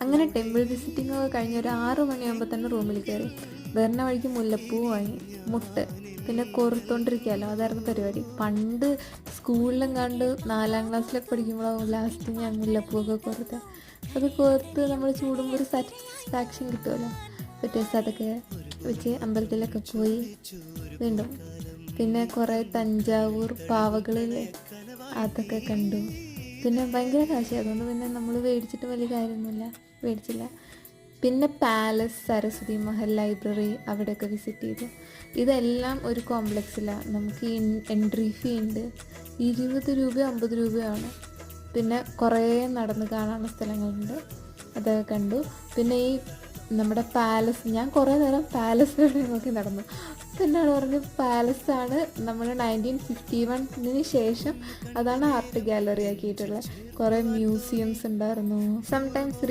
അങ്ങനെ temple visiting ഒക്കെ കഴിഞ്ഞ് ഒരു 6 മണിയാകുമ്പോൾ തന്നെ റൂമിൽ കയറി. വരുന്ന വഴിക്ക് മുല്ലപ്പൂ വാങ്ങി, മുട്ട്, പിന്നെ കോർത്തോണ്ടിരിക്കാമല്ലോ, അതായിരുന്നു പരിപാടി. പണ്ട് സ്കൂളിലും കണ്ട് 4ാം ക്ലാസ്സിലൊക്കെ പഠിക്കുമ്പോഴാവും ലാസ്റ്റ് ഞാൻ മുല്ലപ്പൂവൊക്കെ കോർത്ത്. അത് കോർത്ത് നമ്മൾ ചൂടുമ്പോൾ ഒരു സാറ്റിസ്ഫാക്ഷൻ കിട്ടുമല്ലോ. പിറ്റേ ദിവസം അതൊക്കെ വെച്ച് അമ്പലത്തിലൊക്കെ പോയി വീണ്ടും. പിന്നെ കുറേ തഞ്ചാവൂർ പാവകളില്ലേ, അതൊക്കെ കണ്ടു. പിന്നെ ഭയങ്കര കാശ്, അതുകൊണ്ട് പിന്നെ നമ്മൾ മേടിച്ചിട്ട് വലിയ കാര്യമൊന്നുമില്ല, മേടിച്ചില്ല. പിന്നെ പാലസ്, സരസ്വതി മഹൽ, ലൈബ്രറി, അവിടെയൊക്കെ വിസിറ്റ് ചെയ്തു. ഇതെല്ലാം ഒരു കോംപ്ലക്സിലാണ്. നമുക്ക് എൻട്രി ഫീ ഉണ്ട്, 20 രൂപയോ 50 രൂപയാണ്. പിന്നെ കുറേ നടന്ന് കാണാനുള്ള സ്ഥലങ്ങളുണ്ട്, അതൊക്കെ കണ്ടു. പിന്നെ ഈ നമ്മുടെ പാലസ്, ഞാൻ കുറേ നേരം പാലസ് നോക്കി നടന്നു. പിന്നാണ് പറഞ്ഞു പാലസാണ് നമ്മൾ 1951 ശേഷം അതാണ് ആർട്ട് ഗാലറി ആക്കിയിട്ടുള്ളത്. കുറേ മ്യൂസിയംസ് ഉണ്ടായിരുന്നു. സംടൈംസ്